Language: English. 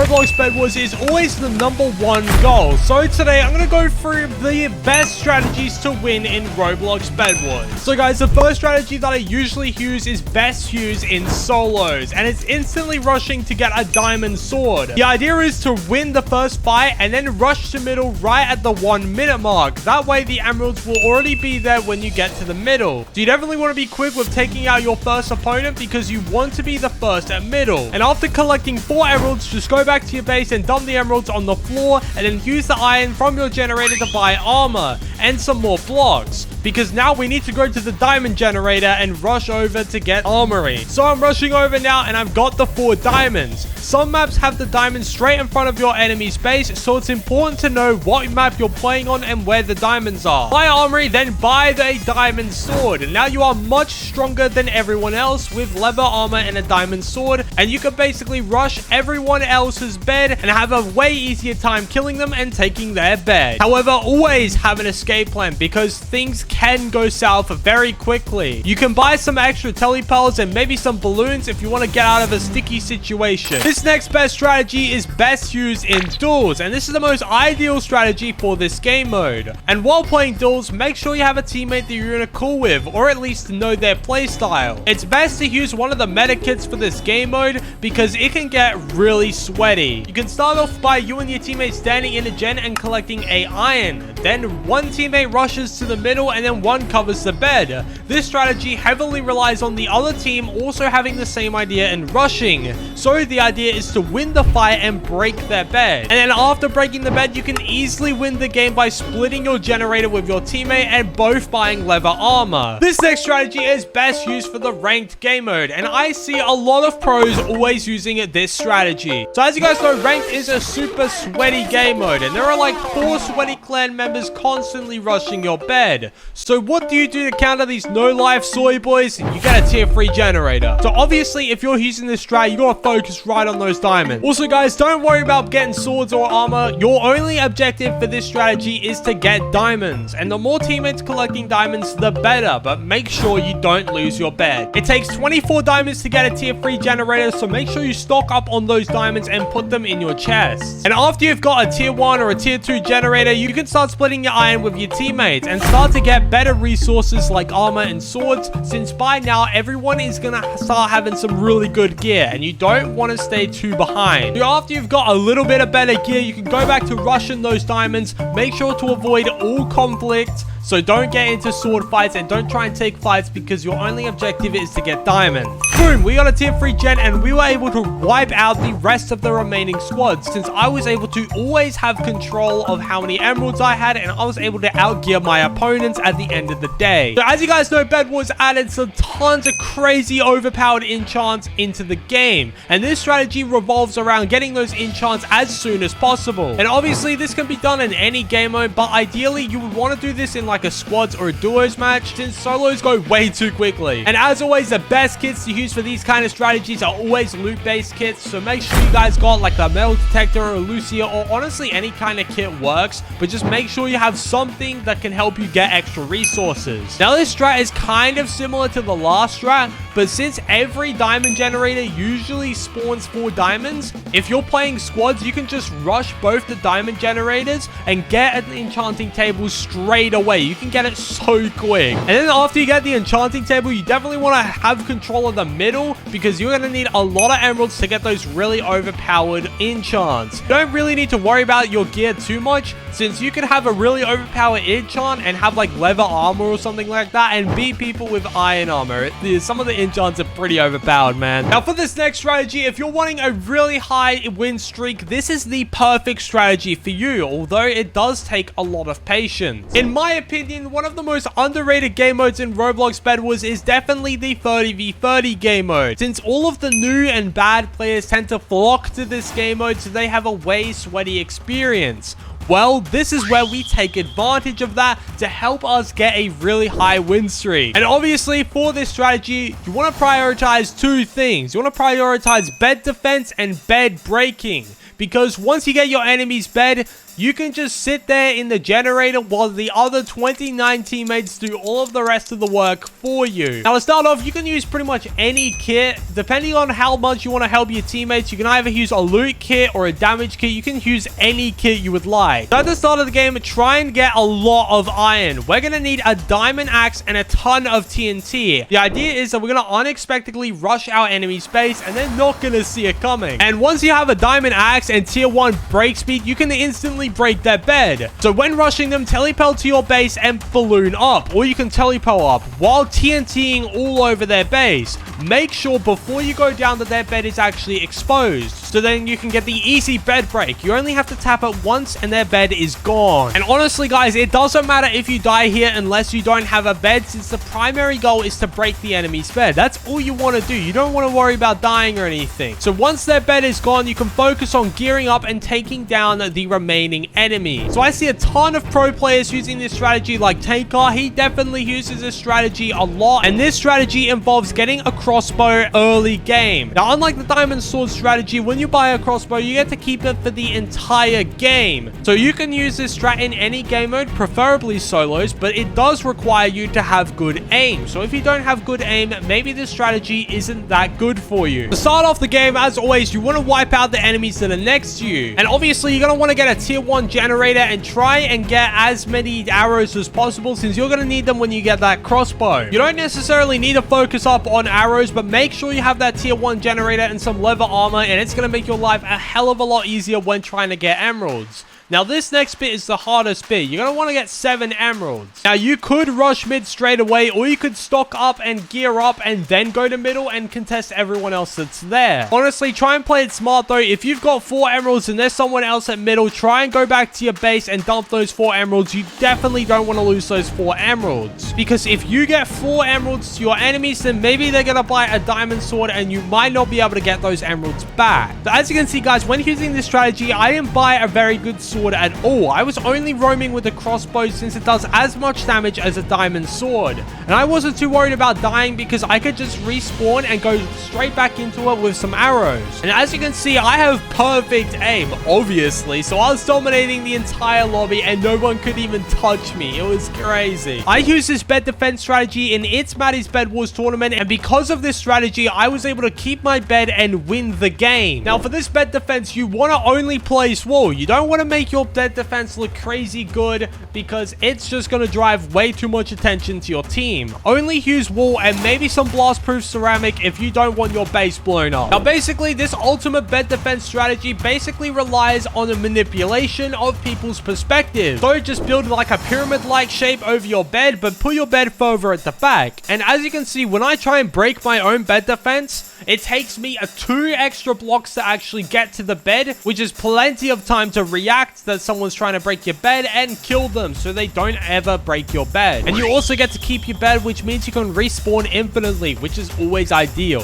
Roblox Bedwars is always the #1 goal. So today I'm going to go through the best strategies to win in Roblox Bedwars. So guys, the first strategy that I usually use is best used in solos, and it's instantly rushing to get a diamond sword. The idea is to win the first fight and then rush to middle right at the 1 minute mark. That way the emeralds will already be there when you get to the middle. So you definitely want to be quick with taking out your first opponent because you want to be the first at middle. And after collecting 4 emeralds, just go back to your base and dump the emeralds on the floor, and then use the iron from your generator to buy armor and some more blocks, because now we need to go to the diamond generator and rush over to get armory. So I'm rushing over now and I've got the 4 diamonds. Some maps have the diamonds straight in front of your enemy's base, so it's important to know what map you're playing on and where the diamonds are. Buy armory, then buy the diamond sword, and now you are much stronger than everyone else with leather armor and a diamond sword, and you can basically rush everyone else's bed and have a way easier time killing them and taking their bed. However, always have an escape plan because things can go south very quickly. You can buy some extra telepels and maybe some balloons if you want to get out of a sticky situation. This next best strategy is best used in duels, and this is the most ideal strategy for this game mode. And while playing duels, make sure you have a teammate that you're gonna cool with, or at least know their playstyle. It's best to use one of the meta kits for this game mode because it can get really sweaty. You can start off by you and your teammates standing in a gen and collecting a iron. Then one teammate rushes to the middle and then one covers the bed. This strategy heavily relies on the other team also having the same idea and rushing. So the idea is to win the fight and break their bed. And then after breaking the bed, you can easily win the game by splitting your generator with your teammate and both buying leather armor. This next strategy is best used for the ranked game mode, and I see a lot of pros always using this strategy. So as you guys know, ranked is a super sweaty game mode, and there are like 4 sweaty clan members constantly rushing your bed. So what do you do to counter these no life soy boys? You get a tier 3 generator. So obviously if you're using this strat, you gotta focus right on those diamonds. Also guys, don't worry about getting swords or armor. Your only objective for this strategy is to get diamonds, and the more teammates collecting diamonds the better, but make sure you don't lose your bed. It takes 24 diamonds to get a tier 3 generator, so make sure you stock up on those diamonds and put them in your chests. And after you've got a tier 1 or a tier 2 generator, you can start splitting your iron with your teammates and start to get better resources like armor and swords, since by now everyone is gonna start having some really good gear and you don't want to stay too behind. So after you've got a little bit of better gear, you can go back to rushing those diamonds. Make sure to avoid all conflict. So don't get into sword fights and don't try and take fights because your only objective is to get diamonds. Boom, we got a tier 3 gen and we were able to wipe out the rest of the remaining squads, since I was able to always have control of how many emeralds I had, and I was able to outgear my opponents at the end of the day. So as you guys know, Bedwars added some tons of crazy overpowered enchants into the game, and this strategy revolves around getting those enchants as soon as possible. And obviously this can be done in any game mode, but ideally you would want to do this in like a squads or a duos match, since solos go way too quickly. And as always, the best kits to use for these kind of strategies are always loot based kits, so make sure you guys got like the metal detector or Lucia, or honestly any kind of kit works, but just make sure you have something that can help you get extra resources. Now this strat is kind of similar to the last strat, but since every diamond generator usually spawns 4 diamonds, if you're playing squads, you can just rush both the diamond generators and get an enchanting table straight away. You can get it so quick. And then after you get the enchanting table, you definitely want to have control of the middle, because you're going to need a lot of emeralds to get those really overpowered enchants. You don't really need to worry about your gear too much, since you can have a really overpowered enchant and have like leather armor or something like that and beat people with iron armor. Some of the enchants are pretty overpowered, man. Now for this next strategy, if you're wanting a really high win streak, this is the perfect strategy for you, although it does take a lot of patience. In my opinion, one of the most underrated game modes in Roblox Bedwars is definitely the 30v30 game mode, since all of the new and bad players tend to flock to this game mode, so they have a way sweaty experience. Well, this is where we take advantage of that to help us get a really high win streak. And obviously for this strategy, you want to prioritize 2 things. You want to prioritize bed defense and bed breaking, because once you get your enemy's bed, you can just sit there in the generator while the other 29 teammates do all of the rest of the work for you. Now, to start off, you can use pretty much any kit. Depending on how much you want to help your teammates, you can either use a loot kit or a damage kit. You can use any kit you would like. So at the start of the game, try and get a lot of iron. We're going to need a diamond axe and a ton of TNT. The idea is that we're going to unexpectedly rush our enemy's base and they're not going to see it coming. And once you have a diamond axe and tier 1 break speed, you can instantly break their bed. So when rushing them, telepel to your base and balloon up, or you can telepel up while TNTing all over their base. Make sure before you go down that their bed is actually exposed, so then you can get the easy bed break. You only have to tap it once and their bed is gone. And honestly, guys, it doesn't matter if you die here unless you don't have a bed, since the primary goal is to break the enemy's bed. That's all you want to do. You don't want to worry about dying or anything. So once their bed is gone, you can focus on gearing up and taking down the remaining enemy. So I see a ton of pro players using this strategy, like Taker. He definitely uses this strategy a lot, and this strategy involves getting a crossbow early game. Now, unlike the diamond sword strategy, when you buy a crossbow, you get to keep it for the entire game. So you can use this strat in any game mode, preferably solos, but it does require you to have good aim. So if you don't have good aim, maybe this strategy isn't that good for you. To start off the game, as always, you want to wipe out the enemies that are next to you. And obviously, you're going to want to get a tier 1 generator and try and get as many arrows as possible, since you're going to need them when you get that crossbow. You don't necessarily need to focus up on arrows, but make sure you have that tier 1 generator and some leather armor, and it's going to make your life a hell of a lot easier when trying to get emeralds. Now, this next bit is the hardest bit. You're going to want to get 7 emeralds. Now, you could rush mid straight away, or you could stock up and gear up and then go to middle and contest everyone else that's there. Honestly, try and play it smart, though. If you've got 4 emeralds and there's someone else at middle, try and go back to your base and dump those 4 emeralds. You definitely don't want to lose those 4 emeralds, because if you get 4 emeralds to your enemies, then maybe they're going to buy a diamond sword and you might not be able to get those emeralds back. So as you can see, guys, when using this strategy, I didn't buy a very good sword at all. I was only roaming with the crossbow, since it does as much damage as a diamond sword. And I wasn't too worried about dying because I could just respawn and go straight back into it with some arrows. And as you can see, I have perfect aim, obviously. So I was dominating the entire lobby and no one could even touch me. It was crazy. I used this bed defense strategy in It's Maddie's Bed Wars tournament, and because of this strategy, I was able to keep my bed and win the game. Now, for this bed defense, you want to only place wall. You don't want to make your bed defense look crazy good, because it's just going to drive way too much attention to your team. Only use wall and maybe some blast proof ceramic if you don't want your base blown up. Now, basically, this ultimate bed defense strategy basically relies on the manipulation of people's perspective. So just build like a pyramid-like shape over your bed, but put your bed further at the back. And as you can see, when I try and break my own bed defense, it takes me 2 extra blocks to actually get to the bed, which is plenty of time to react that someone's trying to break your bed and kill them so they don't ever break your bed. And you also get to keep your bed, which means you can respawn infinitely, which is always ideal.